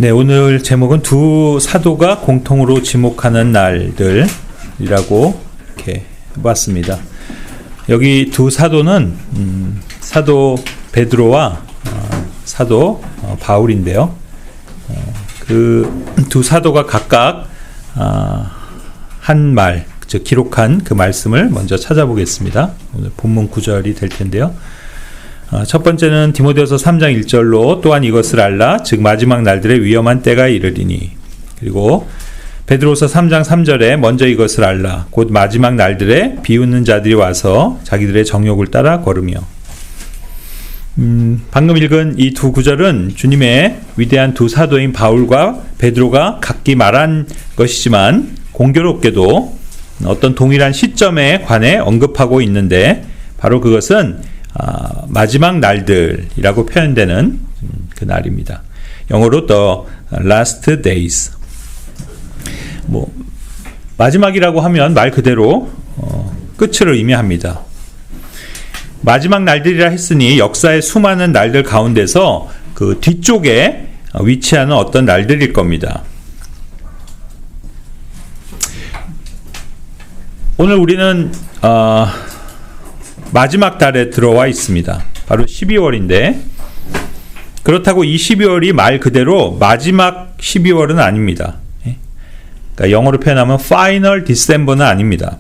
네, 오늘 제목은 두 사도가 공통으로 지목하는 날들이라고 이렇게 해봤습니다. 여기 두 사도는 사도 베드로와 사도 바울인데요. 그 두 사도가 각각 한 말, 즉 기록한 그 말씀을 먼저 찾아보겠습니다. 오늘 본문 구절이 될 텐데요. 첫 번째는 디모데후서 3장 1절로 또한 이것을 알라 즉 마지막 날들의 위험한 때가 이르리니, 그리고 베드로후서 3장 3절에 먼저 이것을 알라 곧 마지막 날들에 비웃는 자들이 와서 자기들의 정욕을 따라 걸으며. 방금 읽은 이 두 구절은 주님의 위대한 두 사도인 바울과 베드로가 각기 말한 것이지만 공교롭게도 어떤 동일한 시점에 관해 언급하고 있는데, 바로 그것은 마지막 날들이라고 표현되는 그 날입니다. 영어로 the last days. 마지막이라고 하면 말 그대로 끝을 의미합니다. 마지막 날들이라 했으니 역사의 수많은 날들 가운데서 그 뒤쪽에 위치하는 어떤 날들일 겁니다. 오늘 우리는 마지막 달에 들어와 있습니다. 바로 12월인데, 그렇다고 이 12월이 말 그대로 마지막 12월은 아닙니다. 그러니까 영어로 표현하면 Final December는 아닙니다.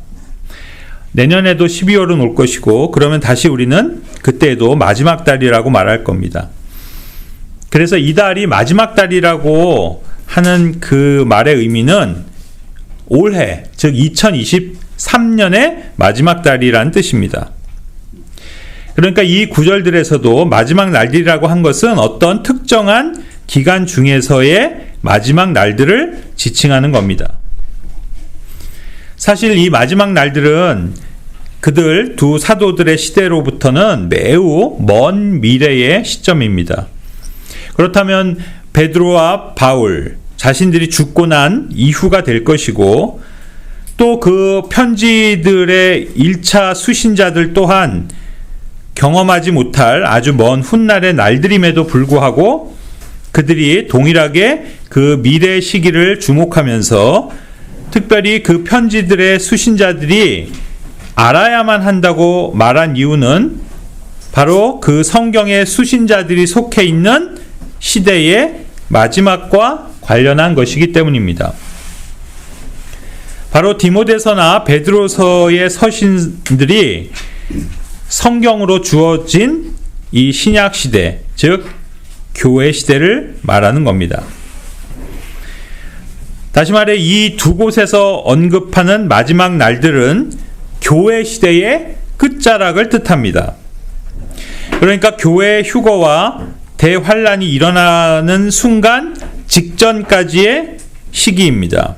내년에도 12월은 올 것이고, 그러면 다시 우리는 그때에도 마지막 달이라고 말할 겁니다. 그래서 이 달이 마지막 달이라고 하는 그 말의 의미는 올해, 즉 2023년의 마지막 달이라는 뜻입니다. 그러니까 이 구절들에서도 마지막 날들이라고 한 것은 어떤 특정한 기간 중에서의 마지막 날들을 지칭하는 겁니다. 사실 이 마지막 날들은 그들 두 사도들의 시대로부터는 매우 먼 미래의 시점입니다. 그렇다면 베드로와 바울 자신들이 죽고 난 이후가 될 것이고, 또 그 편지들의 1차 수신자들 또한 경험하지 못할 아주 먼 훗날의 날들임에도 불구하고 그들이 동일하게 그 미래 시기를 주목하면서 특별히 그 편지들의 수신자들이 알아야만 한다고 말한 이유는 바로 그 성경의 수신자들이 속해 있는 시대의 마지막과 관련한 것이기 때문입니다. 바로 디모데서나 베드로서의 서신들이 성경으로 주어진 이 신약 시대, 즉 교회 시대를 말하는 겁니다. 다시 말해 이 두 곳에서 언급하는 마지막 날들은 교회 시대의 끝자락을 뜻합니다. 그러니까 교회의 휴거와 대환란이 일어나는 순간 직전까지의 시기입니다.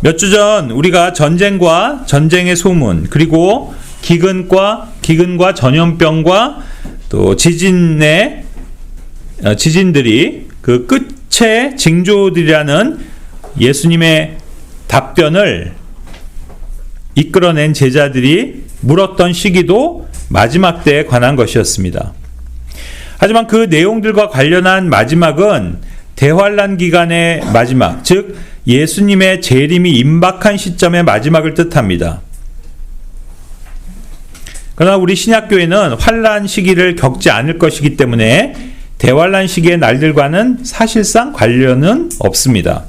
몇 주 전 우리가 전쟁과 전쟁의 소문, 그리고 기근과 전염병과 또 지진들이 그 끝의 징조들이라는 예수님의 답변을 이끌어낸 제자들이 물었던 시기도 마지막 때에 관한 것이었습니다. 하지만 그 내용들과 관련한 마지막은 대환란 기간의 마지막, 즉 예수님의 재림이 임박한 시점의 마지막을 뜻합니다. 그러나 우리 신약교회는 환란 시기를 겪지 않을 것이기 때문에 대환란 시기의 날들과는 사실상 관련은 없습니다.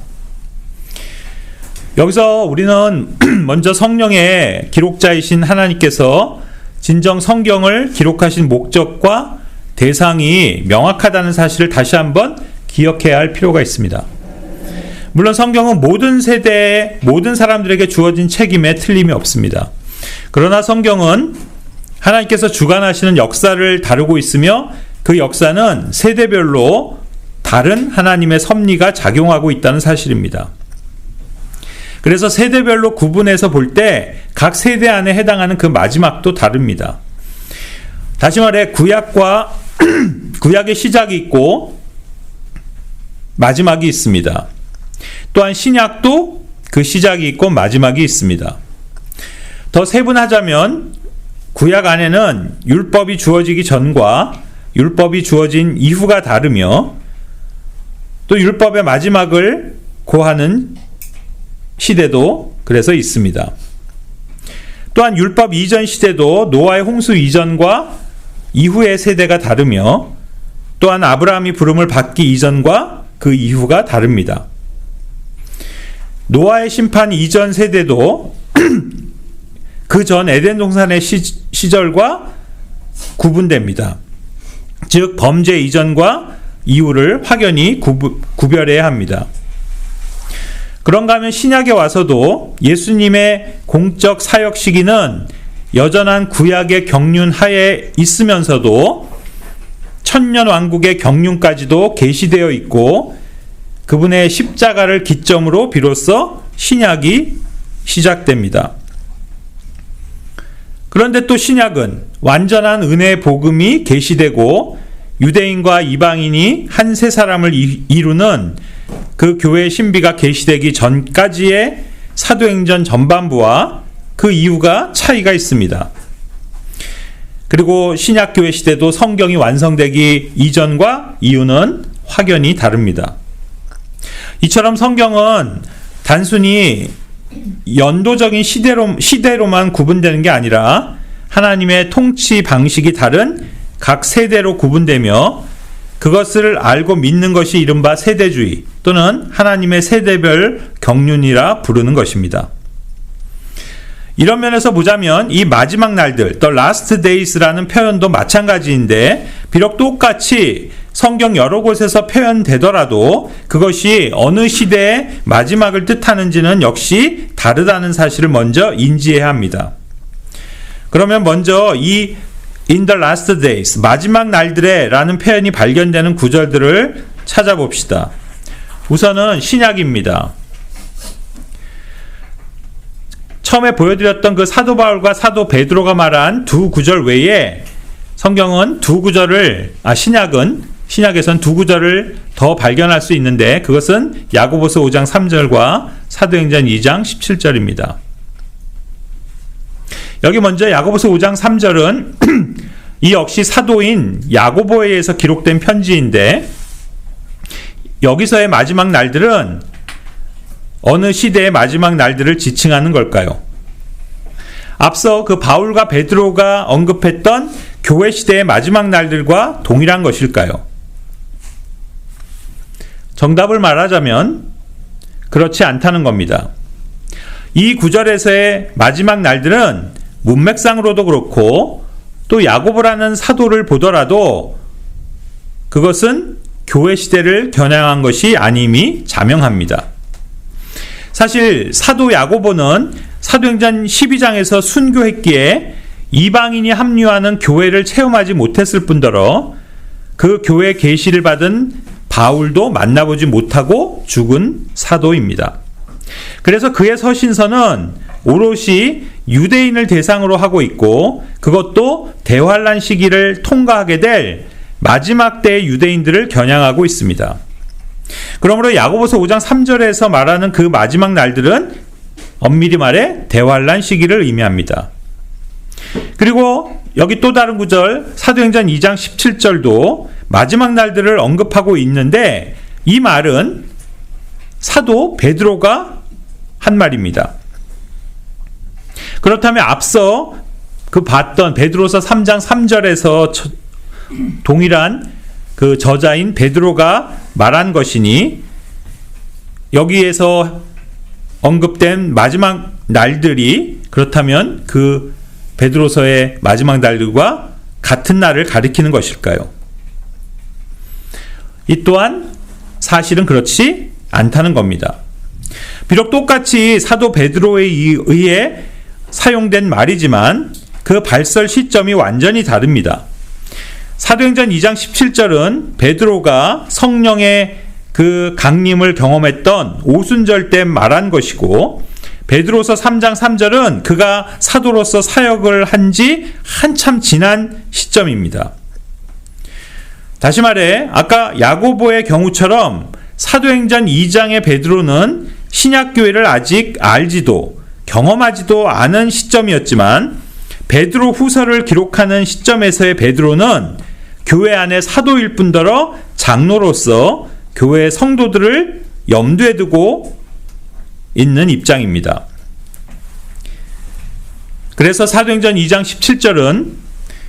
여기서 우리는 먼저 성령의 기록자이신 하나님께서 진정 성경을 기록하신 목적과 대상이 명확하다는 사실을 다시 한번 기억해야 할 필요가 있습니다. 물론 성경은 모든 세대의 모든 사람들에게 주어진 책임에 틀림이 없습니다. 그러나 성경은 하나님께서 주관하시는 역사를 다루고 있으며 그 역사는 세대별로 다른 하나님의 섭리가 작용하고 있다는 사실입니다. 그래서 세대별로 구분해서 볼 때 각 세대 안에 해당하는 그 마지막도 다릅니다. 다시 말해 구약의 시작이 있고 마지막이 있습니다. 또한 신약도 그 시작이 있고 마지막이 있습니다. 더 세분하자면 구약 안에는 율법이 주어지기 전과 율법이 주어진 이후가 다르며, 또 율법의 마지막을 고하는 시대도 그래서 있습니다. 또한 율법 이전 시대도 노아의 홍수 이전과 이후의 세대가 다르며 또한 아브라함이 부름을 받기 이전과 그 이후가 다릅니다. 노아의 심판 이전 세대도 그 전 에덴 동산의 시절과 구분됩니다. 즉 범죄 이전과 이후를 확연히 구별해야 합니다. 그런가 하면 신약에 와서도 예수님의 공적 사역 시기는 여전한 구약의 경륜 하에 있으면서도 천년 왕국의 경륜까지도 계시되어 있고 그분의 십자가를 기점으로 비로소 신약이 시작됩니다. 그런데 또 신약은 완전한 은혜의 복음이 계시되고 유대인과 이방인이 한 세 사람을 이루는 그 교회의 신비가 계시되기 전까지의 사도행전 전반부와 그 이유가 차이가 있습니다. 그리고 신약교회 시대도 성경이 완성되기 이전과 이유는 확연히 다릅니다. 이처럼 성경은 단순히 연도적인 시대로만 구분되는 게 아니라 하나님의 통치 방식이 다른 각 세대로 구분되며 그것을 알고 믿는 것이 이른바 세대주의 또는 하나님의 세대별 경륜이라 부르는 것입니다. 이런 면에서 보자면 이 마지막 날들, The Last Days라는 표현도 마찬가지인데 비록 똑같이 성경 여러 곳에서 표현되더라도 그것이 어느 시대의 마지막을 뜻하는지는 역시 다르다는 사실을 먼저 인지해야 합니다. 그러면 먼저 이 In the last days, 마지막 날들에 라는 표현이 발견되는 구절들을 찾아봅시다. 우선은 신약입니다. 처음에 보여드렸던 그 사도 바울과 사도 베드로가 말한 두 구절 외에 성경은 두 구절을, 신약에선 두 구절을 더 발견할 수 있는데 그것은 야고보서 5장 3절과 사도행전 2장 17절입니다. 여기 먼저 야고보서 5장 3절은 이 역시 사도인 야고보에 의해서 기록된 편지인데 여기서의 마지막 날들은 어느 시대의 마지막 날들을 지칭하는 걸까요? 앞서 그 바울과 베드로가 언급했던 교회 시대의 마지막 날들과 동일한 것일까요? 정답을 말하자면 그렇지 않다는 겁니다. 이 구절에서의 마지막 날들은 문맥상으로도 그렇고 또 야고보라는 사도를 보더라도 그것은 교회 시대를 겨냥한 것이 아님이 자명합니다. 사실 사도 야고보는 사도행전 12장에서 순교했기에 이방인이 합류하는 교회를 체험하지 못했을 뿐더러 그 교회 계시를 받은 바울도 만나보지 못하고 죽은 사도입니다. 그래서 그의 서신서는 오롯이 유대인을 대상으로 하고 있고 그것도 대환란 시기를 통과하게 될 마지막 때의 유대인들을 겨냥하고 있습니다. 그러므로 야고보서 5장 3절에서 말하는 그 마지막 날들은 엄밀히 말해 대환란 시기를 의미합니다. 그리고 여기 또 다른 구절 사도행전 2장 17절도 마지막 날들을 언급하고 있는데 이 말은 사도 베드로가 한 말입니다. 그렇다면 앞서 그 봤던 베드로서 3장 3절에서 동일한 그 저자인 베드로가 말한 것이니 여기에서 언급된 마지막 날들이 그렇다면 그 베드로서의 마지막 날들과 같은 날을 가리키는 것일까요? 이 또한 사실은 그렇지 않다는 겁니다. 비록 똑같이 사도 베드로에 의해 사용된 말이지만 그 발설 시점이 완전히 다릅니다. 사도행전 2장 17절은 베드로가 성령의 그 강림을 경험했던 오순절 때 말한 것이고 베드로서 3장 3절은 그가 사도로서 사역을 한 지 한참 지난 시점입니다. 다시 말해 아까 야고보의 경우처럼 사도행전 2장의 베드로는 신약교회를 아직 알지도 경험하지도 않은 시점이었지만 베드로 후서를 기록하는 시점에서의 베드로는 교회 안의 사도일 뿐더러 장로로서 교회 성도들을 염두에 두고 있는 입장입니다. 그래서 사도행전 2장 17절은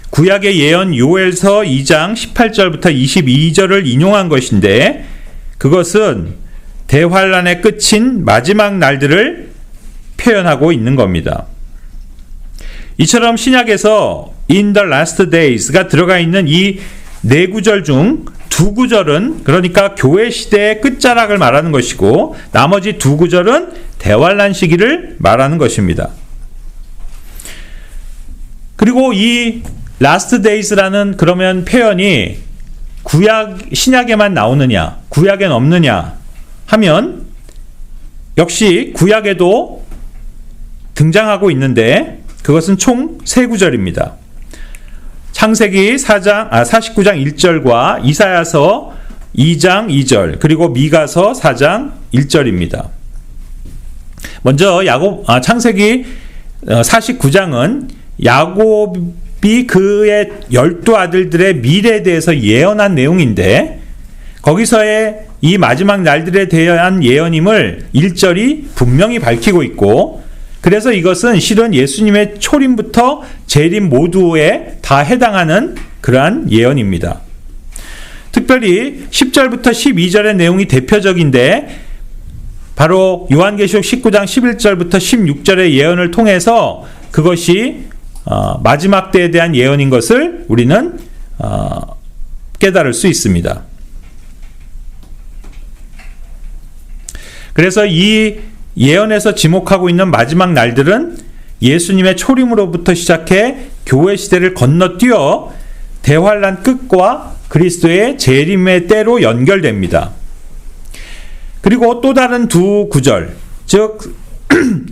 구약의 예언 요엘서 2장 18절부터 22절을 인용한 것인데, 그것은 대환란의 끝인 마지막 날들을 표현하고 있는 겁니다. 이처럼 신약에서 In the last days가 들어가 있는 이 네 구절 중 두 구절은 그러니까 교회 시대의 끝자락을 말하는 것이고, 나머지 두 구절은 대환란 시기를 말하는 것입니다. 그리고 이 last days라는 그러면 표현이 신약에만 나오느냐, 구약엔 없느냐 하면 역시 구약에도 등장하고 있는데, 그것은 총 3구절입니다. 창세기 49장 1절과 이사야서 2장 2절, 그리고 미가서 4장 1절입니다. 먼저 창세기 49장은 야곱이 그의 12아들들의 미래에 대해서 예언한 내용인데, 거기서의 이 마지막 날들에 대한 예언임을 1절이 분명히 밝히고 있고, 그래서 이것은 실은 예수님의 초림부터 재림 모두에 다 해당하는 그러한 예언입니다. 특별히 10절부터 12절의 내용이 대표적인데, 바로 요한계시록 19장 11절부터 16절의 예언을 통해서 그것이 마지막 때에 대한 예언인 것을 우리는 깨달을 수 있습니다. 그래서 이 예언에서 지목하고 있는 마지막 날들은 예수님의 초림으로부터 시작해 교회 시대를 건너뛰어 대환란 끝과 그리스도의 재림의 때로 연결됩니다. 그리고 또 다른 두 구절, 즉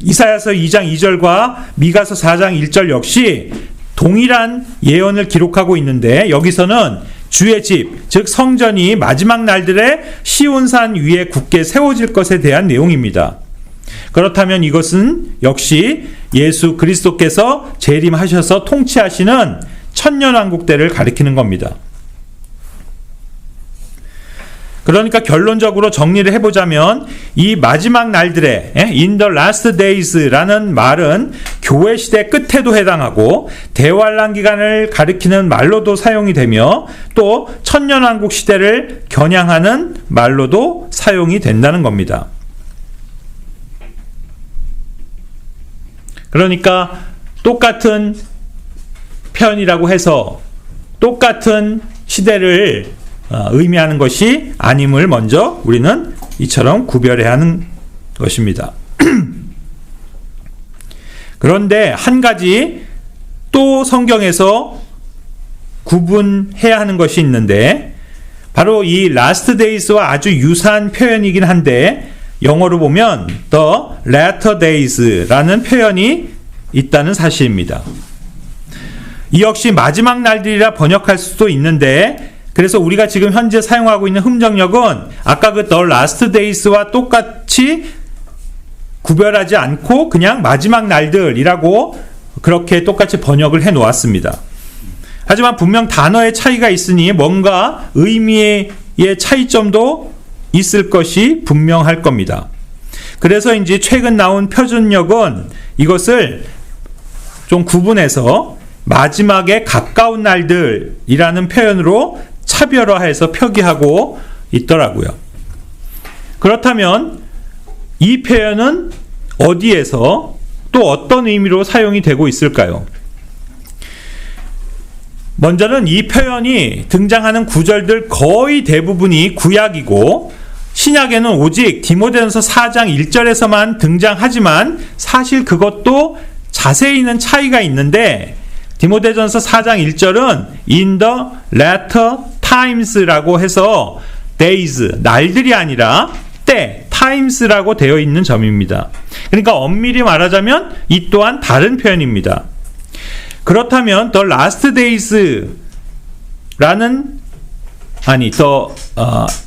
이사야서 2장 2절과 미가서 4장 1절 역시 동일한 예언을 기록하고 있는데, 여기서는 주의 집, 즉 성전이 마지막 날들에 시온산 위에 굳게 세워질 것에 대한 내용입니다. 그렇다면 이것은 역시 예수 그리스도께서 재림하셔서 통치하시는 천년왕국 때를 가리키는 겁니다. 그러니까 결론적으로 정리를 해보자면, 이 마지막 날들에 in the last days라는 말은 교회 시대 끝에도 해당하고 대환란 기간을 가리키는 말로도 사용이 되며, 또 천년왕국 시대를 겨냥하는 말로도 사용이 된다는 겁니다. 그러니까 똑같은 표현이라고 해서 똑같은 시대를 의미하는 것이 아님을 먼저 우리는 이처럼 구별해야 하는 것입니다. 그런데 한 가지 또 성경에서 구분해야 하는 것이 있는데, 바로 이 last days와 아주 유사한 표현이긴 한데, 영어로 보면 the latter days라는 표현이 있다는 사실입니다. 이 역시 마지막 날들이라 번역할 수도 있는데, 그래서 우리가 지금 현재 사용하고 있는 흠정역은 아까 그 the last days와 똑같이 구별하지 않고 그냥 마지막 날들이라고 그렇게 똑같이 번역을 해 놓았습니다. 하지만 분명 단어의 차이가 있으니 뭔가 의미의 차이점도 있을 것이 분명할 겁니다. 그래서인지 최근 나온 표준역은 이것을 좀 구분해서 마지막에 가까운 날들이라는 표현으로 차별화해서 표기하고 있더라고요. 그렇다면 이 표현은 어디에서 또 어떤 의미로 사용이 되고 있을까요? 먼저는 이 표현이 등장하는 구절들 거의 대부분이 구약이고, 신약에는 오직 디모데전서 4장 1절에서만 등장하지만 사실 그것도 자세히는 차이가 있는데, 디모데전서 4장 1절은 in the latter times라고 해서 days, 날들이 아니라 때, times라고 되어 있는 점입니다. 그러니까 엄밀히 말하자면 이 또한 다른 표현입니다. 그렇다면 the last days라는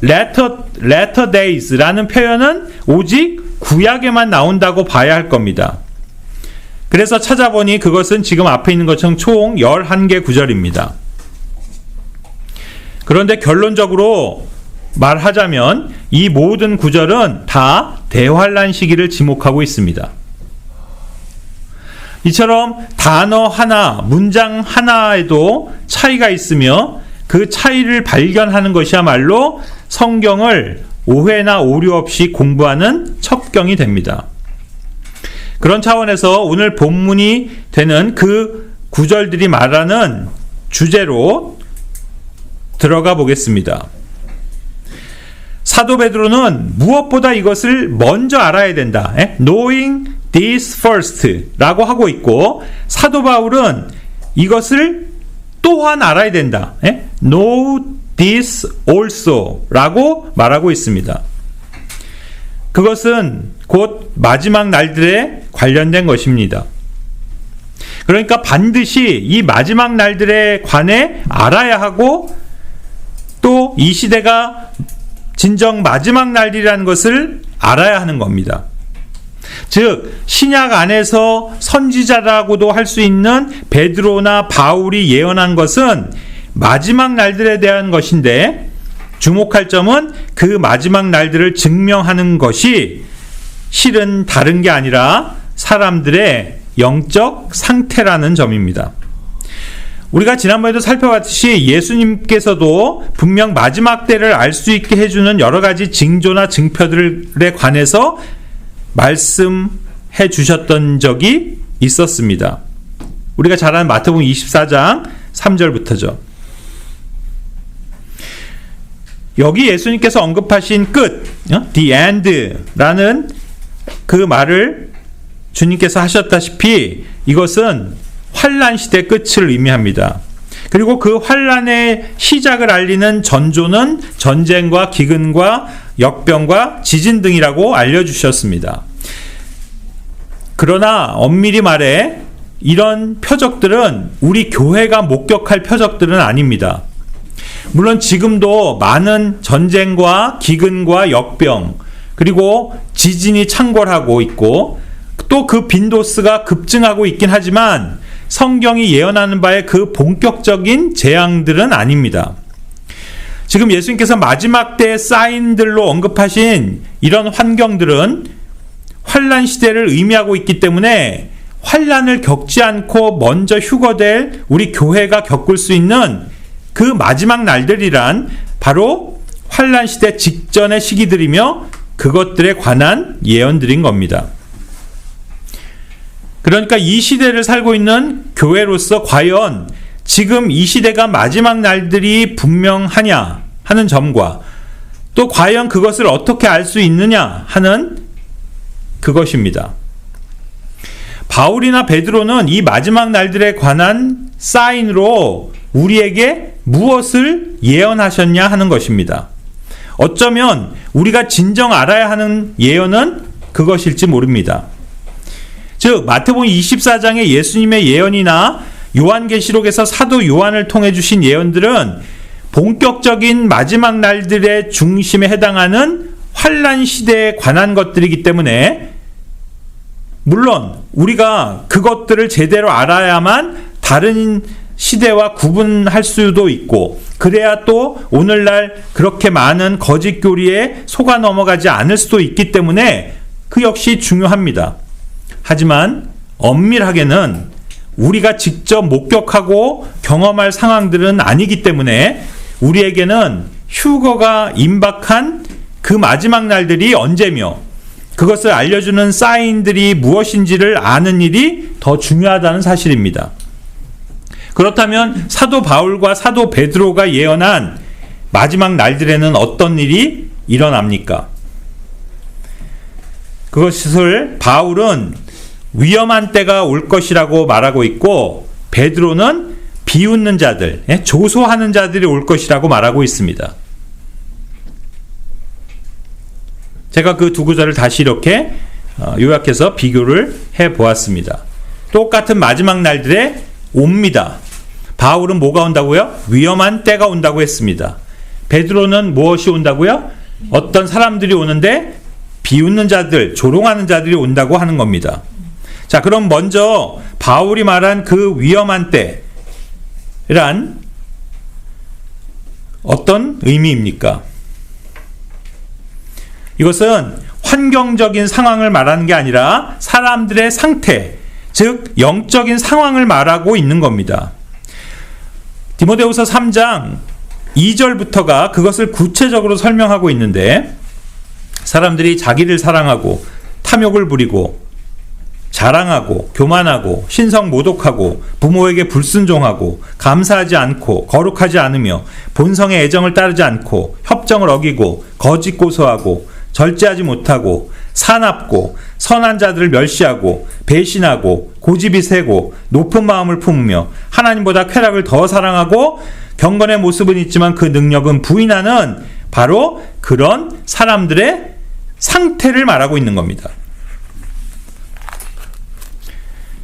latter days라는 표현은 오직 구약에만 나온다고 봐야 할 겁니다. 그래서 찾아보니 그것은 지금 앞에 있는 것처럼 총 11개 구절입니다. 그런데 결론적으로 말하자면 이 모든 구절은 다 대환란 시기를 지목하고 있습니다. 이처럼 단어 하나, 문장 하나에도 차이가 있으며 그 차이를 발견하는 것이야말로 성경을 오해나 오류 없이 공부하는 첩경이 됩니다. 그런 차원에서 오늘 본문이 되는 그 구절들이 말하는 주제로 들어가 보겠습니다. 사도 베드로는 무엇보다 이것을 먼저 알아야 된다. Knowing this first 라고 하고 있고, 사도 바울은 이것을 또한 알아야 된다. Know this also 라고 말하고 있습니다. 그것은 곧 마지막 날들에 관련된 것입니다. 그러니까 반드시 이 마지막 날들에 관해 알아야 하고, 또 이 시대가 진정 마지막 날이라는 것을 알아야 하는 겁니다. 즉 신약 안에서 선지자라고도 할 수 있는 베드로나 바울이 예언한 것은 마지막 날들에 대한 것인데, 주목할 점은 그 마지막 날들을 증명하는 것이 실은 다른 게 아니라 사람들의 영적 상태라는 점입니다. 우리가 지난번에도 살펴봤듯이 예수님께서도 분명 마지막 때를 알 수 있게 해주는 여러 가지 징조나 증표들에 관해서 말씀해 주셨던 적이 있었습니다. 우리가 잘 아는 마태복음 24장 3절부터죠. 여기 예수님께서 언급하신 끝, the end라는 그 말을 주님께서 하셨다시피 이것은 환란 시대 끝을 의미합니다. 그리고 그 환란의 시작을 알리는 전조는 전쟁과 기근과 역병과 지진 등이라고 알려주셨습니다. 그러나 엄밀히 말해 이런 표적들은 우리 교회가 목격할 표적들은 아닙니다. 물론 지금도 많은 전쟁과 기근과 역병 그리고 지진이 창궐하고 있고 또 그 빈도수가 급증하고 있긴 하지만 성경이 예언하는 바의 그 본격적인 재앙들은 아닙니다. 지금 예수님께서 마지막 때의 사인들로 언급하신 이런 환경들은 환란 시대를 의미하고 있기 때문에 환란을 겪지 않고 먼저 휴거될 우리 교회가 겪을 수 있는 그 마지막 날들이란 바로 환란 시대 직전의 시기들이며 그것들에 관한 예언들인 겁니다. 그러니까 이 시대를 살고 있는 교회로서 과연 지금 이 시대가 마지막 날들이 분명하냐 하는 점과 또 과연 그것을 어떻게 알 수 있느냐 하는 그것입니다. 바울이나 베드로는 이 마지막 날들에 관한 사인으로 우리에게 무엇을 예언하셨냐 하는 것입니다. 어쩌면 우리가 진정 알아야 하는 예언은 그것일지 모릅니다. 즉 마태복음 24장의 예수님의 예언이나 요한계시록에서 사도 요한을 통해 주신 예언들은 본격적인 마지막 날들의 중심에 해당하는 환란 시대에 관한 것들이기 때문에 물론 우리가 그것들을 제대로 알아야만 다른 시대와 구분할 수도 있고 그래야 또 오늘날 그렇게 많은 거짓 교리에 속아 넘어가지 않을 수도 있기 때문에 그 역시 중요합니다. 하지만 엄밀하게는 우리가 직접 목격하고 경험할 상황들은 아니기 때문에 우리에게는 휴거가 임박한 그 마지막 날들이 언제며 그것을 알려주는 사인들이 무엇인지를 아는 일이 더 중요하다는 사실입니다. 그렇다면 사도 바울과 사도 베드로가 예언한 마지막 날들에는 어떤 일이 일어납니까? 그것을 바울은 위험한 때가 올 것이라고 말하고 있고 베드로는 비웃는 자들, 조소하는 자들이 올 것이라고 말하고 있습니다. 제가 그 두 구절을 다시 이렇게 요약해서 비교를 해보았습니다. 똑같은 마지막 날들에 옵니다. 바울은 뭐가 온다고요? 위험한 때가 온다고 했습니다. 베드로는 무엇이 온다고요? 어떤 사람들이 오는데 비웃는 자들, 조롱하는 자들이 온다고 하는 겁니다. 자, 그럼 먼저 바울이 말한 그 위험한 때란 어떤 의미입니까? 이것은 환경적인 상황을 말하는 게 아니라 사람들의 상태, 즉 영적인 상황을 말하고 있는 겁니다. 디모데후서 3장 2절부터가 그것을 구체적으로 설명하고 있는데, 사람들이 자기를 사랑하고 탐욕을 부리고 자랑하고 교만하고 신성모독하고 부모에게 불순종하고 감사하지 않고 거룩하지 않으며 본성의 애정을 따르지 않고 협정을 어기고 거짓 고소하고 절제하지 못하고 사납고 선한 자들을 멸시하고 배신하고 고집이 세고 높은 마음을 품으며 하나님보다 쾌락을 더 사랑하고 경건의 모습은 있지만 그 능력은 부인하는 바로 그런 사람들의 상태를 말하고 있는 겁니다.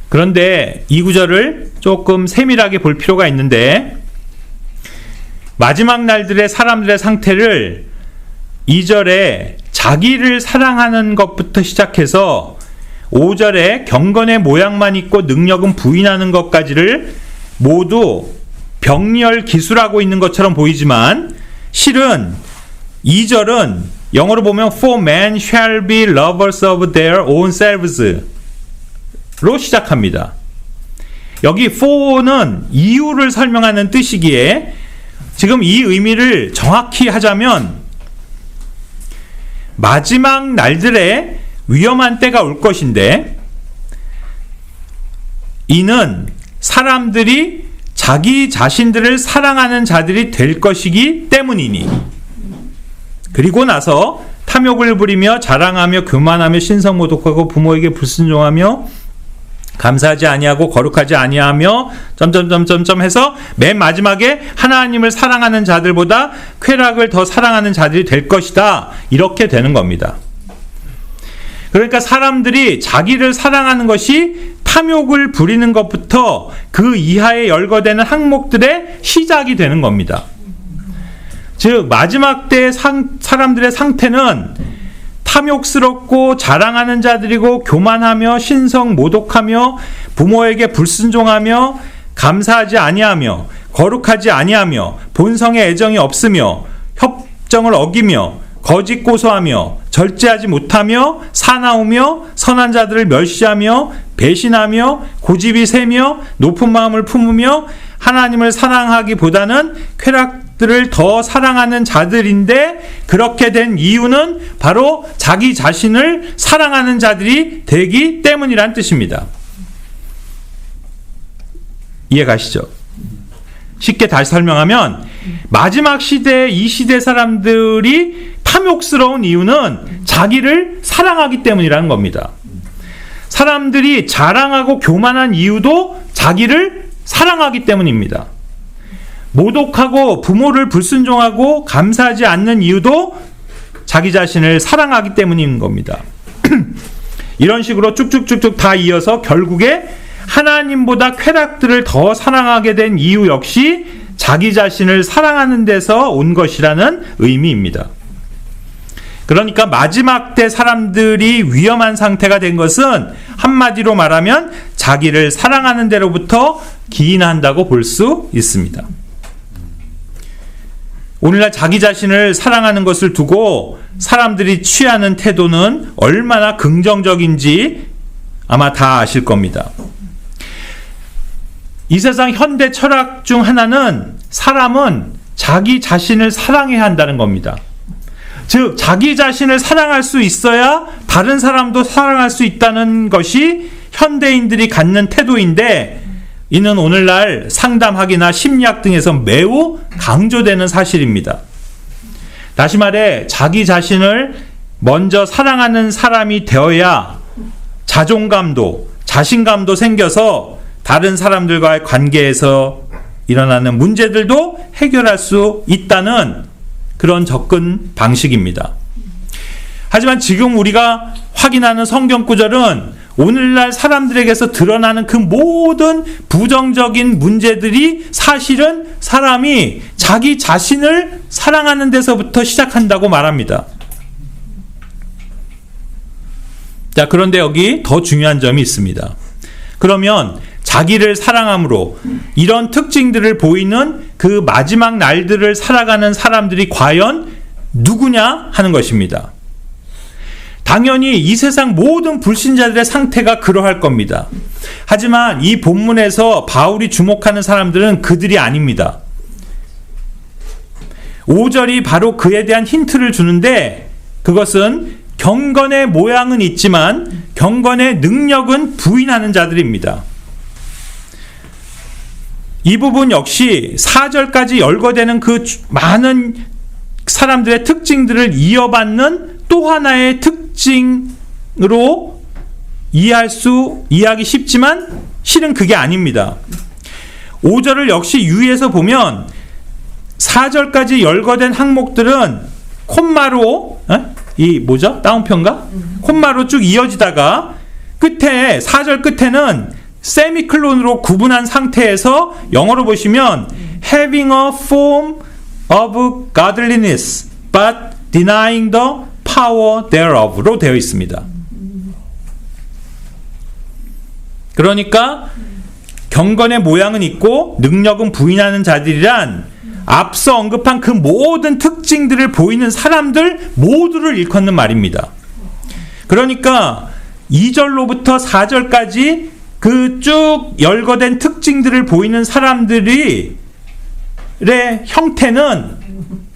그런데 이 구절을 조금 세밀하게 볼 필요가 있는데, 마지막 날들의 사람들의 상태를 2절에 자기를 사랑하는 것부터 시작해서 5절에 경건의 모양만 있고 능력은 부인하는 것까지를 모두 병렬 기술하고 있는 것처럼 보이지만, 실은 2절은 영어로 보면 For men shall be lovers of their own selves 로 시작합니다. 여기 for는 이유를 설명하는 뜻이기에 지금 이 의미를 정확히 하자면 마지막 날들에 위험한 때가 올 것인데, 이는 사람들이 자기 자신들을 사랑하는 자들이 될 것이기 때문이니, 그리고 나서 탐욕을 부리며 자랑하며 교만하며 신성모독하고 부모에게 불순종하며 감사하지 아니하고 거룩하지 아니하며 점점점점점 해서 맨 마지막에 하나님을 사랑하는 자들보다 쾌락을 더 사랑하는 자들이 될 것이다, 이렇게 되는 겁니다. 그러니까 사람들이 자기를 사랑하는 것이 탐욕을 부리는 것부터 그 이하에 열거되는 항목들의 시작이 되는 겁니다. 즉 마지막 때 사람들의 상태는 탐욕스럽고 자랑하는 자들이고 교만하며 신성모독하며 부모에게 불순종하며 감사하지 아니하며 거룩하지 아니하며 본성의 애정이 없으며 협정을 어기며 거짓 고소하며 절제하지 못하며 사나우며 선한 자들을 멸시하며 배신하며 고집이 세며 높은 마음을 품으며 하나님을 사랑하기보다는 쾌락들을 더 사랑하는 자들인데, 그렇게 된 이유는 바로 자기 자신을 사랑하는 자들이 되기 때문이란 뜻입니다. 이해 가시죠? 쉽게 다시 설명하면 마지막 시대에 이 시대 사람들이 탐욕스러운 이유는 자기를 사랑하기 때문이라는 겁니다. 사람들이 자랑하고 교만한 이유도 자기를 사랑하기 때문입니다. 모독하고 부모를 불순종하고 감사하지 않는 이유도 자기 자신을 사랑하기 때문인 겁니다. 이런 식으로 쭉쭉쭉쭉 다 이어서 결국에 하나님보다 쾌락들을 더 사랑하게 된 이유 역시 자기 자신을 사랑하는 데서 온 것이라는 의미입니다. 그러니까 마지막 때 사람들이 위험한 상태가 된 것은 한마디로 말하면 자기를 사랑하는 데로부터 기인한다고 볼 수 있습니다. 오늘날 자기 자신을 사랑하는 것을 두고 사람들이 취하는 태도는 얼마나 긍정적인지 아마 다 아실 겁니다. 이 세상 현대 철학 중 하나는 사람은 자기 자신을 사랑해야 한다는 겁니다. 즉 자기 자신을 사랑할 수 있어야 다른 사람도 사랑할 수 있다는 것이 현대인들이 갖는 태도인데, 이는 오늘날 상담학이나 심리학 등에서 매우 강조되는 사실입니다. 다시 말해 자기 자신을 먼저 사랑하는 사람이 되어야 자존감도 자신감도 생겨서 다른 사람들과의 관계에서 일어나는 문제들도 해결할 수 있다는 그런 접근 방식입니다. 하지만 지금 우리가 확인하는 성경 구절은 오늘날 사람들에게서 드러나는 그 모든 부정적인 문제들이 사실은 사람이 자기 자신을 사랑하는 데서부터 시작한다고 말합니다. 자, 그런데 여기 더 중요한 점이 있습니다. 그러면 자기를 사랑함으로 이런 특징들을 보이는 그 마지막 날들을 살아가는 사람들이 과연 누구냐 하는 것입니다. 당연히 이 세상 모든 불신자들의 상태가 그러할 겁니다. 하지만 이 본문에서 바울이 주목하는 사람들은 그들이 아닙니다. 5절이 바로 그에 대한 힌트를 주는데 그것은 경건의 모양은 있지만 경건의 능력은 부인하는 자들입니다. 이 부분 역시 4절까지 열거되는 그 많은 사람들의 특징들을 이어받는 또 하나의 특징으로 이해하기 쉽지만 실은 그게 아닙니다. 5절을 역시 유의해서 보면 4절까지 열거된 항목들은 콤마로 다운표인가? 콤마로 쭉 이어지다가 끝에 4절 끝에는 세미클론으로 구분한 상태에서 영어로 보시면 having a form of godliness but denying the power thereof로 되어 있습니다. 그러니까 경건의 모양은 있고 능력은 부인하는 자들이란 앞서 언급한 그 모든 특징들을 보이는 사람들 모두를 일컫는 말입니다. 그러니까 2절로부터 4절까지 그 쭉 열거된 특징들을 보이는 사람들의 형태는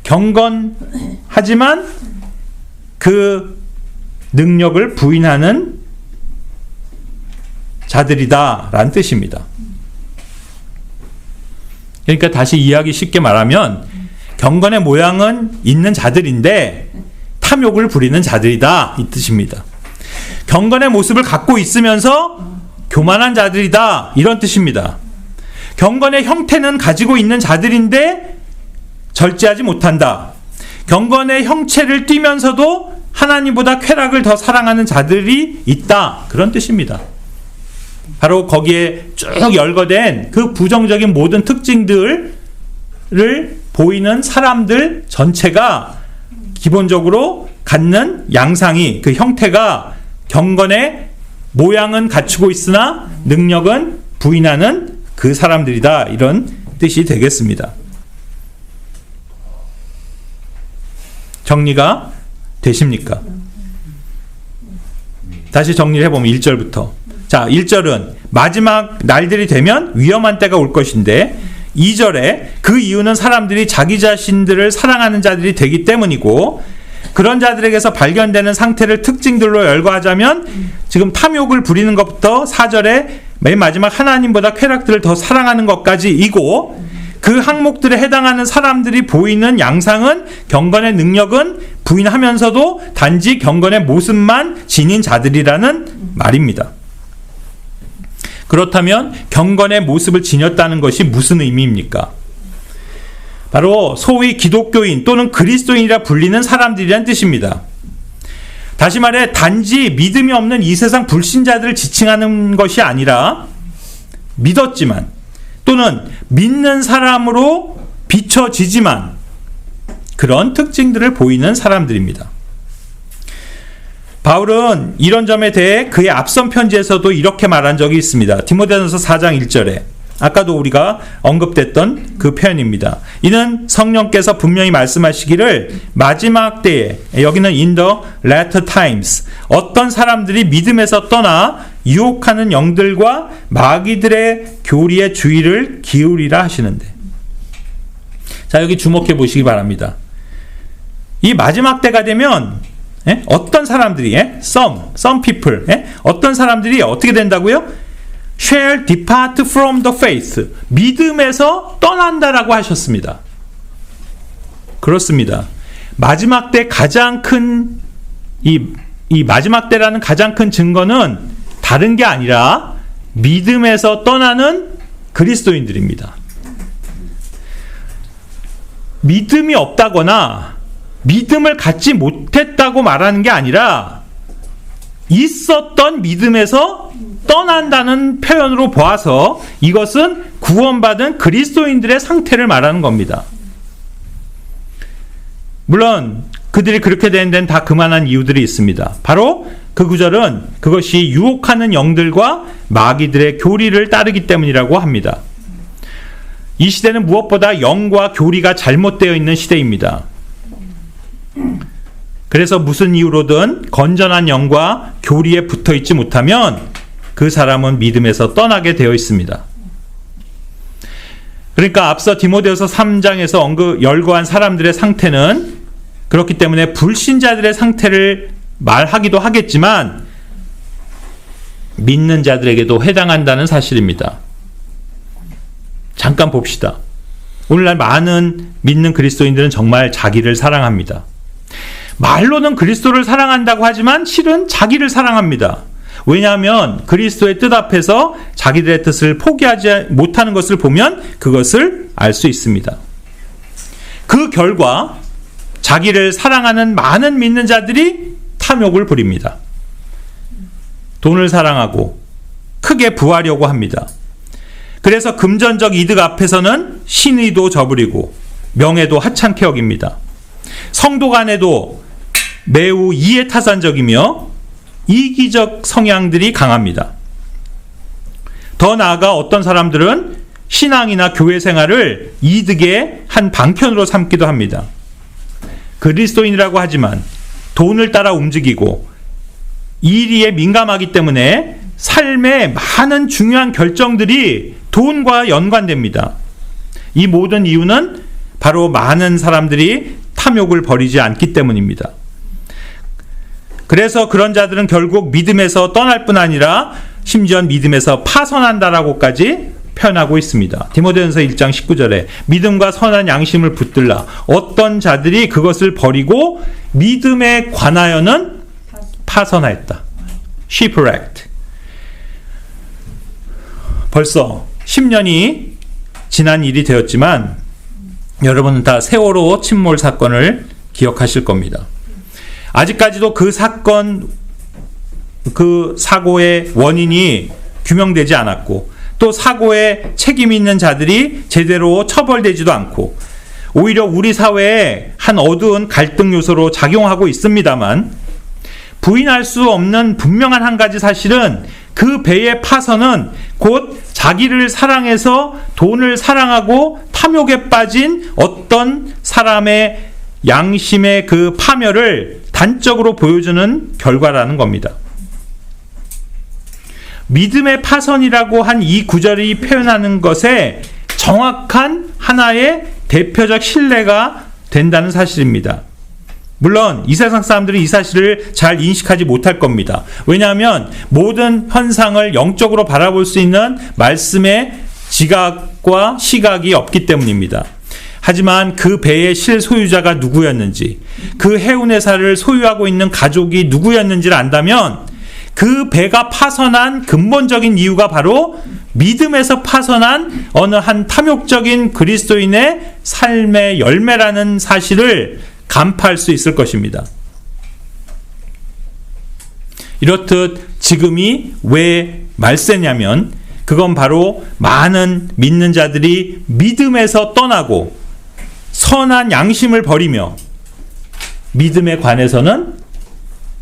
경건하지만 그 능력을 부인하는 자들이다라는 뜻입니다. 그러니까 다시 이해하기 쉽게 말하면 경건의 모양은 있는 자들인데 탐욕을 부리는 자들이다 이 뜻입니다. 경건의 모습을 갖고 있으면서 교만한 자들이다 이런 뜻입니다. 경건의 형태는 가지고 있는 자들인데 절제하지 못한다. 경건의 형체를 띠면서도 하나님보다 쾌락을 더 사랑하는 자들이 있다 그런 뜻입니다. 바로 거기에 쭉 열거된 그 부정적인 모든 특징들을 보이는 사람들 전체가 기본적으로 갖는 양상이 그 형태가 경건의 모양은 갖추고 있으나 능력은 부인하는 그 사람들이다 이런 뜻이 되겠습니다. 정리가 되십니까? 다시 정리를 해보면 1절부터 자, 1절은 마지막 날들이 되면 위험한 때가 올 것인데 2절에 그 이유는 사람들이 자기 자신들을 사랑하는 자들이 되기 때문이고 그런 자들에게서 발견되는 상태를 특징들로 열거하자면 지금 탐욕을 부리는 것부터 4절에 맨 마지막 하나님보다 쾌락들을 더 사랑하는 것까지이고 그 항목들에 해당하는 사람들이 보이는 양상은 경건의 능력은 부인하면서도 단지 경건의 모습만 지닌 자들이라는 말입니다. 그렇다면 경건의 모습을 지녔다는 것이 무슨 의미입니까? 바로 소위 기독교인 또는 그리스도인이라 불리는 사람들이란 뜻입니다. 다시 말해 단지 믿음이 없는 이 세상 불신자들을 지칭하는 것이 아니라 믿었지만 또는 믿는 사람으로 비춰지지만 그런 특징들을 보이는 사람들입니다. 바울은 이런 점에 대해 그의 앞선 편지에서도 이렇게 말한 적이 있습니다. 디모데전서 4장 1절에 아까도 우리가 언급됐던 그 표현입니다. 이는 성령께서 분명히 말씀하시기를 마지막 때에 여기는 in the latter times 어떤 사람들이 믿음에서 떠나 유혹하는 영들과 마귀들의 교리에 주의를 기울이라 하시는데 자 여기 주목해 보시기 바랍니다. 이 마지막 때가 되면 어떤 사람들이 some people 어떤 사람들이 어떻게 된다고요? shall depart from the faith 믿음에서 떠난다라고 하셨습니다. 그렇습니다. 마지막 때 가장 큰 이 마지막 때라는 가장 큰 증거는 다른 게 아니라 믿음에서 떠나는 그리스도인들입니다. 믿음이 없다거나 믿음을 갖지 못했다고 말하는 게 아니라 있었던 믿음에서 떠난다는 표현으로 보아서 이것은 구원받은 그리스도인들의 상태를 말하는 겁니다. 물론 그들이 그렇게 된 데는 다 그만한 이유들이 있습니다. 바로 그 구절은 그것이 유혹하는 영들과 마귀들의 교리를 따르기 때문이라고 합니다. 이 시대는 무엇보다 영과 교리가 잘못되어 있는 시대입니다. 그래서 무슨 이유로든 건전한 영과 교리에 붙어 있지 못하면 그 사람은 믿음에서 떠나게 되어 있습니다. 그러니까 앞서 디모데후서 3장에서 열거한 사람들의 상태는 그렇기 때문에 불신자들의 상태를 말하기도 하겠지만 믿는 자들에게도 해당한다는 사실입니다. 잠깐 봅시다. 오늘날 많은 믿는 그리스도인들은 정말 자기를 사랑합니다. 말로는 그리스도를 사랑한다고 하지만 실은 자기를 사랑합니다. 왜냐하면 그리스도의 뜻 앞에서 자기들의 뜻을 포기하지 못하는 것을 보면 그것을 알 수 있습니다. 그 결과 자기를 사랑하는 많은 믿는 자들이 탐욕을 부립니다. 돈을 사랑하고 크게 부하려고 합니다. 그래서 금전적 이득 앞에서는 신의도 저버리고 명예도 하찮게 여깁니다. 성도 간에도 매우 이해타산적이며 이기적 성향들이 강합니다. 더 나아가 어떤 사람들은 신앙이나 교회 생활을 이득의 한 방편으로 삼기도 합니다. 그리스도인이라고 하지만 돈을 따라 움직이고 이리에 민감하기 때문에 삶의 많은 중요한 결정들이 돈과 연관됩니다. 이 모든 이유는 바로 많은 사람들이 탐욕을 버리지 않기 때문입니다. 그래서 그런 자들은 결국 믿음에서 떠날 뿐 아니라 심지어 믿음에서 파선한다라고까지 표현하고 있습니다. 디모데전서 1장 19절에 믿음과 선한 양심을 붙들라 어떤 자들이 그것을 버리고 믿음에 관하여는 파선하였다. shipwrecked. 벌써 10년이 지난 일이 되었지만 여러분은 다 세월호 침몰 사건을 기억하실 겁니다. 아직까지도 그 사건, 그 사고의 원인이 규명되지 않았고 또 사고에 책임 있는 자들이 제대로 처벌되지도 않고 오히려 우리 사회에 한 어두운 갈등 요소로 작용하고 있습니다만 부인할 수 없는 분명한 한 가지 사실은 그 배의 파선은 곧 자기를 사랑해서 돈을 사랑하고 탐욕에 빠진 어떤 사람의 양심의 그 파멸을 단적으로 보여주는 결과라는 겁니다. 믿음의 파선이라고 한 이 구절이 표현하는 것에 정확한 하나의 대표적 신뢰가 된다는 사실입니다. 물론 이 세상 사람들이 이 사실을 잘 인식하지 못할 겁니다. 왜냐하면 모든 현상을 영적으로 바라볼 수 있는 말씀의 지각과 시각이 없기 때문입니다. 하지만 그 배의 실소유자가 누구였는지, 그 해운회사를 소유하고 있는 가족이 누구였는지를 안다면 그 배가 파선한 근본적인 이유가 바로 믿음에서 파선한 어느 한 탐욕적인 그리스도인의 삶의 열매라는 사실을 간파할 수 있을 것입니다. 이렇듯 지금이 왜 말세냐면 그건 바로 많은 믿는 자들이 믿음에서 떠나고 선한 양심을 버리며 믿음에 관해서는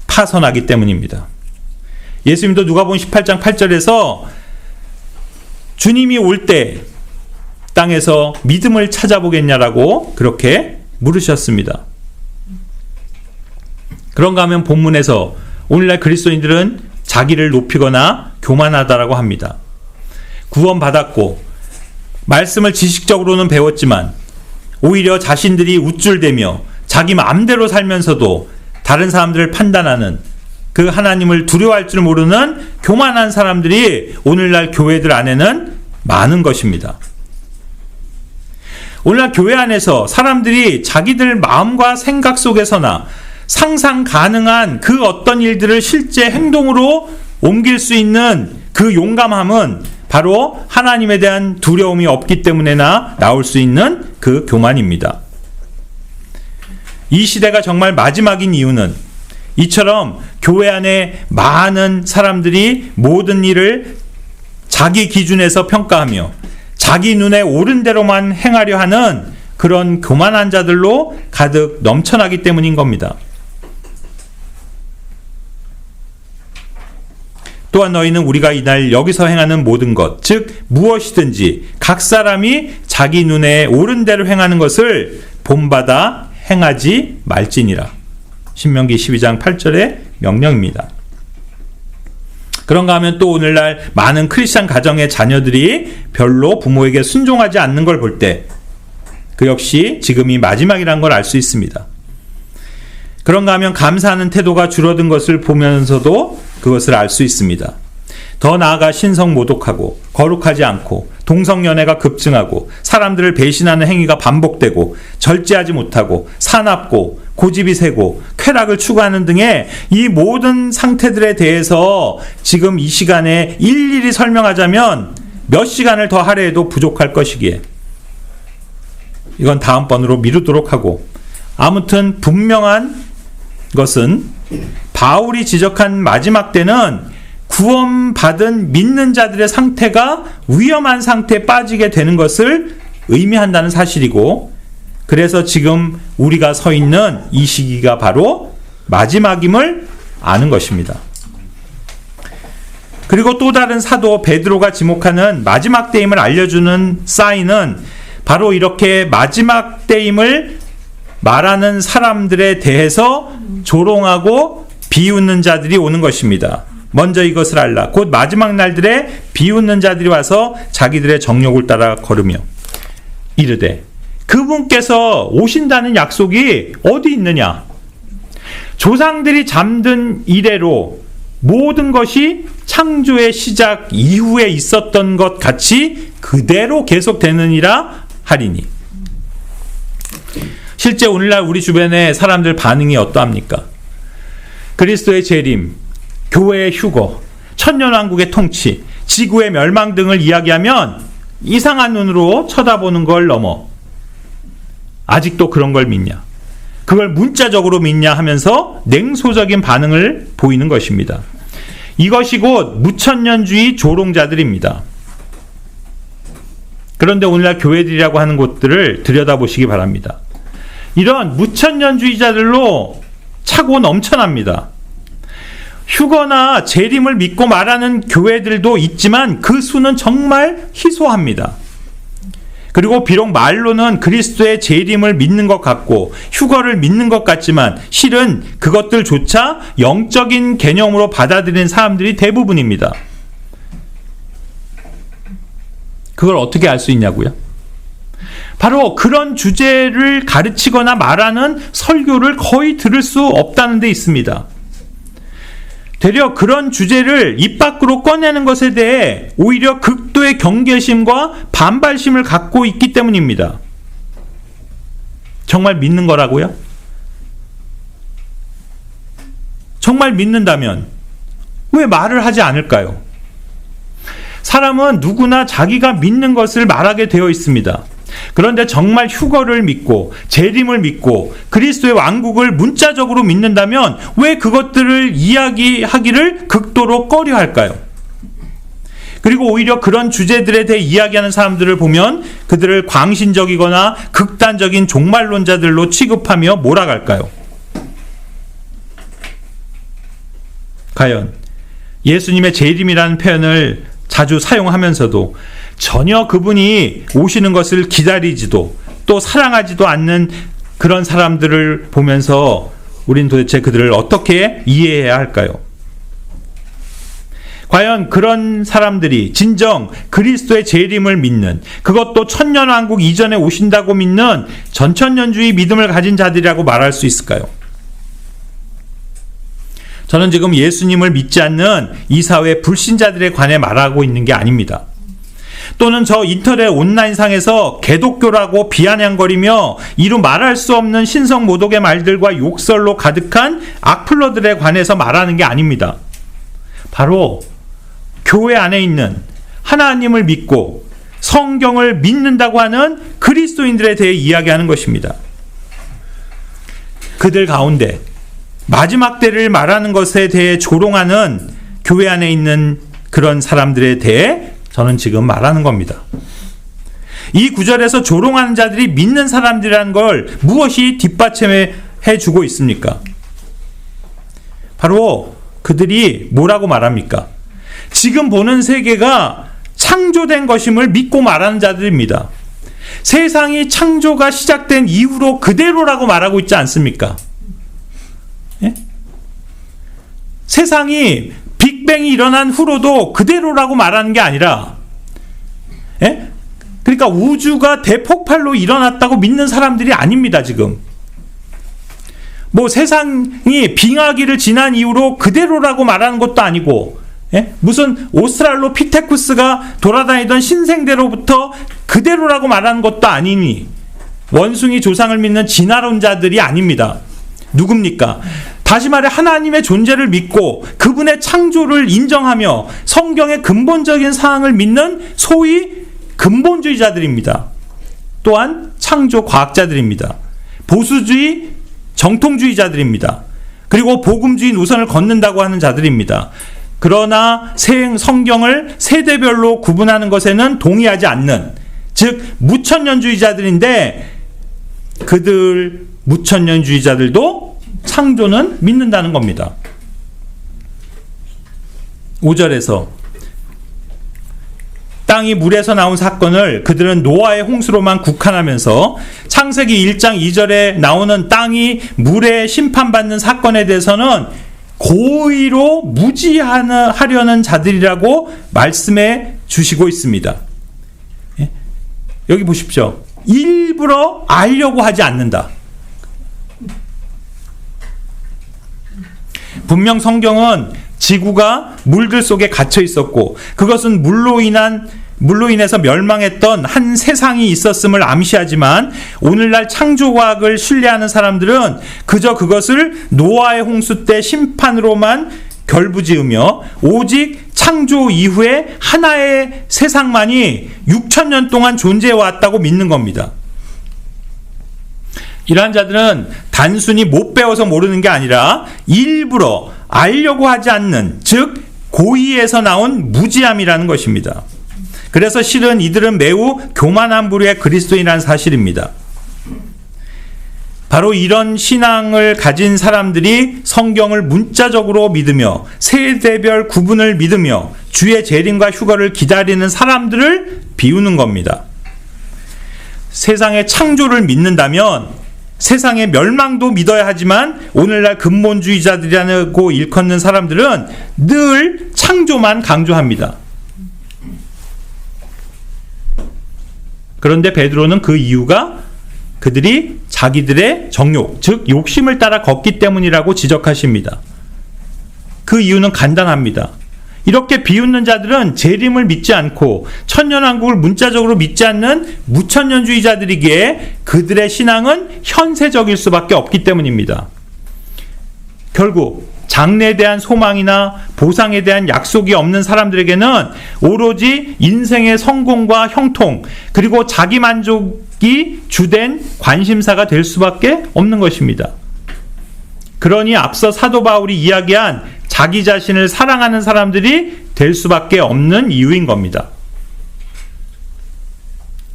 파선하기 때문입니다. 예수님도 누가복음 18장 8절에서 주님이 올 때 땅에서 믿음을 찾아보겠냐라고 그렇게 물으셨습니다. 그런가 하면 본문에서 오늘날 그리스도인들은 자기를 높이거나 교만하다라고 합니다. 구원받았고 말씀을 지식적으로는 배웠지만 오히려 자신들이 우쭐대며 자기 마음대로 살면서도 다른 사람들을 판단하는 그 하나님을 두려워할 줄 모르는 교만한 사람들이 오늘날 교회들 안에는 많은 것입니다. 오늘날 교회 안에서 사람들이 자기들 마음과 생각 속에서나 상상 가능한 그 어떤 일들을 실제 행동으로 옮길 수 있는 그 용감함은 바로 하나님에 대한 두려움이 없기 때문에나 나올 수 있는 그 교만입니다. 이 시대가 정말 마지막인 이유는 이처럼 교회 안에 많은 사람들이 모든 일을 자기 기준에서 평가하며 자기 눈에 옳은 대로만 행하려 하는 그런 교만한 자들로 가득 넘쳐나기 때문인 겁니다. 또한 너희는 우리가 이날 여기서 행하는 모든 것, 즉 무엇이든지 각 사람이 자기 눈에 옳은 대로 행하는 것을 본받아 행하지 말지니라. 신명기 12장 8절의 명령입니다. 그런가 하면 또 오늘날 많은 크리스찬 가정의 자녀들이 별로 부모에게 순종하지 않는 걸 볼 때 그 역시 지금이 마지막이라는 걸 알 수 있습니다. 그런가 하면 감사하는 태도가 줄어든 것을 보면서도 그것을 알 수 있습니다. 더 나아가 신성모독하고 거룩하지 않고 동성연애가 급증하고 사람들을 배신하는 행위가 반복되고 절제하지 못하고 사납고 고집이 세고 쾌락을 추구하는 등의 이 모든 상태들에 대해서 지금 이 시간에 일일이 설명하자면 몇 시간을 더 할애해도 부족할 것이기에 이건 다음번으로 미루도록 하고, 아무튼 분명한 것은 바울이 지적한 마지막 때는 구원받은 믿는 자들의 상태가 위험한 상태에 빠지게 되는 것을 의미한다는 사실이고, 그래서 지금 우리가 서 있는 이 시기가 바로 마지막임을 아는 것입니다. 그리고 또 다른 사도 베드로가 지목하는 마지막 때임을 알려주는 사인은 바로 이렇게 마지막 때임을 말하는 사람들에 대해서 조롱하고 비웃는 자들이 오는 것입니다. 먼저 이것을 알라. 곧 마지막 날들에 비웃는 자들이 와서 자기들의 정욕을 따라 걸으며 이르되 그분께서 오신다는 약속이 어디 있느냐? 조상들이 잠든 이래로 모든 것이 창조의 시작 이후에 있었던 것 같이 그대로 계속되느니라 하리니. 실제 오늘날 우리 주변의 사람들 반응이 어떠합니까? 그리스도의 재림, 교회의 휴거, 천년왕국의 통치, 지구의 멸망 등을 이야기하면 이상한 눈으로 쳐다보는 걸 넘어 아직도 그런 걸 믿냐? 그걸 문자적으로 믿냐 하면서 냉소적인 반응을 보이는 것입니다. 이것이 곧 무천년주의 조롱자들입니다. 그런데 오늘날 교회들이라고 하는 곳들을 들여다보시기 바랍니다. 이런 무천년주의자들로 차고 넘쳐납니다. 휴거나 재림을 믿고 말하는 교회들도 있지만 그 수는 정말 희소합니다. 그리고 비록 말로는 그리스도의 재림을 믿는 것 같고 휴거를 믿는 것 같지만 실은 그것들조차 영적인 개념으로 받아들이는 사람들이 대부분입니다. 그걸 어떻게 알 수 있냐고요? 바로 그런 주제를 가르치거나 말하는 설교를 거의 들을 수 없다는 데 있습니다. 되려 그런 주제를 입 밖으로 꺼내는 것에 대해 오히려 극도의 경계심과 반발심을 갖고 있기 때문입니다. 정말 믿는 거라고요? 정말 믿는다면 왜 말을 하지 않을까요? 사람은 누구나 자기가 믿는 것을 말하게 되어 있습니다. 그런데 정말 휴거를 믿고 재림을 믿고 그리스도의 왕국을 문자적으로 믿는다면 왜 그것들을 이야기하기를 극도로 꺼려할까요? 그리고 오히려 그런 주제들에 대해 이야기하는 사람들을 보면 그들을 광신적이거나 극단적인 종말론자들로 취급하며 몰아갈까요? 과연 예수님의 재림이라는 표현을 자주 사용하면서도 전혀 그분이 오시는 것을 기다리지도 또 사랑하지도 않는 그런 사람들을 보면서 우린 도대체 그들을 어떻게 이해해야 할까요? 과연 그런 사람들이 진정 그리스도의 재림을 믿는, 그것도 천년왕국 이전에 오신다고 믿는 전천년주의 믿음을 가진 자들이라고 말할 수 있을까요? 저는 지금 예수님을 믿지 않는 이 사회 불신자들에 관해 말하고 있는 게 아닙니다. 또는 저 인터넷 온라인상에서 개독교라고 비아냥거리며 이루 말할 수 없는 신성모독의 말들과 욕설로 가득한 악플러들에 관해서 말하는 게 아닙니다. 바로 교회 안에 있는 하나님을 믿고 성경을 믿는다고 하는 그리스도인들에 대해 이야기하는 것입니다. 그들 가운데 마지막 때를 말하는 것에 대해 조롱하는 교회 안에 있는 그런 사람들에 대해 저는 지금 말하는 겁니다. 이 구절에서 조롱하는 자들이 믿는 사람들이라는 걸 무엇이 뒷받침해 주고 있습니까? 바로 그들이 뭐라고 말합니까? 지금 보는 세계가 창조된 것임을 믿고 말하는 자들입니다. 세상이 창조가 시작된 이후로 그대로라고 말하고 있지 않습니까? 세상이 빅뱅이 일어난 후로도 그대로라고 말하는 게 아니라, 예? 그러니까 우주가 대폭발로 일어났다고 믿는 사람들이 아닙니다, 지금. 뭐 세상이 빙하기를 지난 이후로 그대로라고 말하는 것도 아니고, 예? 무슨 오스트랄로피테쿠스가 돌아다니던 신생대로부터 그대로라고 말하는 것도 아니니, 원숭이 조상을 믿는 진화론자들이 아닙니다. 누굽니까? 다시 말해 하나님의 존재를 믿고 그분의 창조를 인정하며 성경의 근본적인 사항을 믿는 소위 근본주의자들입니다. 또한 창조 과학자들입니다. 보수주의 정통주의자들입니다. 그리고 복음주의 노선을 걷는다고 하는 자들입니다. 그러나 성경을 세대별로 구분하는 것에는 동의하지 않는, 즉 무천년주의자들인데, 그들 무천년주의자들도 창조는 믿는다는 겁니다. 5절에서 땅이 물에서 나온 사건을 그들은 노아의 홍수로만 국한하면서 창세기 1장 2절에 나오는 땅이 물에 심판받는 사건에 대해서는 고의로 무지하려는 자들이라고 말씀해 주시고 있습니다. 여기 보십시오. 일부러 알려고 하지 않는다. 분명 성경은 지구가 물들 속에 갇혀 있었고 그것은 물로 인해서 멸망했던 한 세상이 있었음을 암시하지만, 오늘날 창조과학을 신뢰하는 사람들은 그저 그것을 노아의 홍수 때 심판으로만 결부지으며 오직 창조 이후에 하나의 세상만이 6,000년 동안 존재해왔다고 믿는 겁니다. 이러한 자들은 단순히 못 배워서 모르는 게 아니라 일부러 알려고 하지 않는, 즉 고의에서 나온 무지함이라는 것입니다. 그래서 실은 이들은 매우 교만한 부류의 그리스도인이라는 사실입니다. 바로 이런 신앙을 가진 사람들이 성경을 문자적으로 믿으며 세대별 구분을 믿으며 주의 재림과 휴거를 기다리는 사람들을 비우는 겁니다. 세상의 창조를 믿는다면 세상의 멸망도 믿어야 하지만, 오늘날 근본주의자들이라고 일컫는 사람들은 늘 창조만 강조합니다. 그런데 베드로는 그 이유가 그들이 자기들의 정욕, 즉 욕심을 따라 걷기 때문이라고 지적하십니다. 그 이유는 간단합니다. 이렇게 비웃는 자들은 재림을 믿지 않고 천년왕국을 문자적으로 믿지 않는 무천년주의자들이기에 그들의 신앙은 현세적일 수밖에 없기 때문입니다. 결국 장래에 대한 소망이나 보상에 대한 약속이 없는 사람들에게는 오로지 인생의 성공과 형통, 그리고 자기 만족이 주된 관심사가 될 수밖에 없는 것입니다. 그러니 앞서 사도 바울이 이야기한 자기 자신을 사랑하는 사람들이 될 수밖에 없는 이유인 겁니다.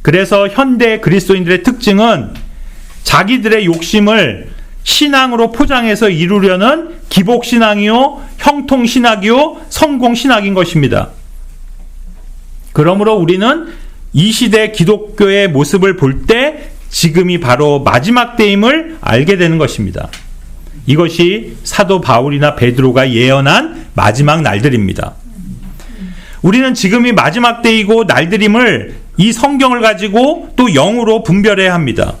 그래서 현대 그리스도인들의 특징은 자기들의 욕심을 신앙으로 포장해서 이루려는 기복신앙이요, 형통신학이요, 성공신학인 것입니다. 그러므로 우리는 이 시대 기독교의 모습을 볼 때 지금이 바로 마지막 때임을 알게 되는 것입니다. 이것이 사도 바울이나 베드로가 예언한 마지막 날들입니다. 우리는 지금이 마지막 때이고 날들임을 이 성경을 가지고 또 영으로 분별해야 합니다.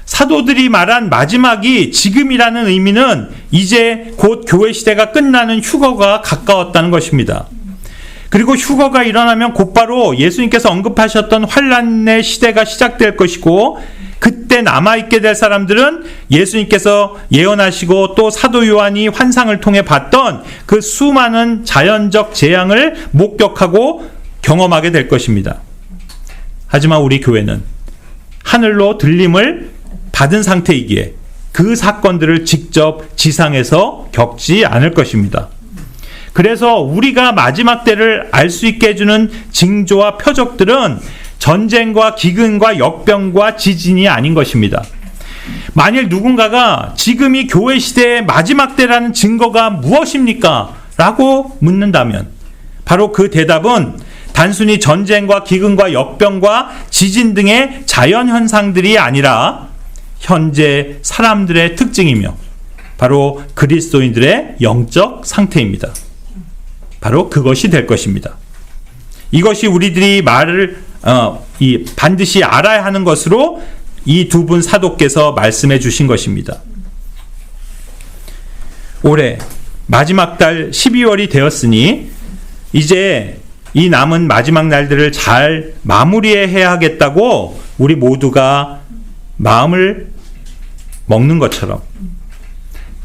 사도들이 말한 마지막이 지금이라는 의미는 이제 곧 교회 시대가 끝나는 휴거가 가까웠다는 것입니다. 그리고 휴거가 일어나면 곧바로 예수님께서 언급하셨던 환란의 시대가 시작될 것이고, 그때 남아있게 될 사람들은 예수님께서 예언하시고 또 사도 요한이 환상을 통해 봤던 그 수많은 자연적 재앙을 목격하고 경험하게 될 것입니다. 하지만 우리 교회는 하늘로 들림을 받은 상태이기에 그 사건들을 직접 지상에서 겪지 않을 것입니다. 그래서 우리가 마지막 때를 알 수 있게 해주는 징조와 표적들은 전쟁과 기근과 역병과 지진이 아닌 것입니다. 만일 누군가가 지금이 교회 시대의 마지막 때라는 증거가 무엇입니까? 라고 묻는다면 바로 그 대답은 단순히 전쟁과 기근과 역병과 지진 등의 자연현상들이 아니라 현재 사람들의 특징이며 바로 그리스도인들의 영적 상태입니다. 바로 그것이 될 것입니다. 이것이 우리들이 반드시 알아야 하는 것으로 이 두 분 사도께서 말씀해 주신 것입니다. 올해 마지막 달 12월이 되었으니 이제 이 남은 마지막 날들을 잘 마무리해야 하겠다고 우리 모두가 마음을 먹는 것처럼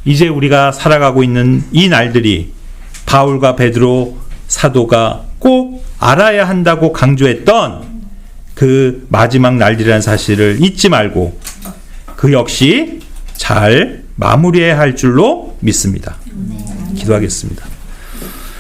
이제 우리가 살아가고 있는 이 날들이 바울과 베드로 사도가 꼭 알아야 한다고 강조했던 그 마지막 날들이라는 사실을 잊지 말고 그 역시 잘 마무리해야 할 줄로 믿습니다. 기도하겠습니다.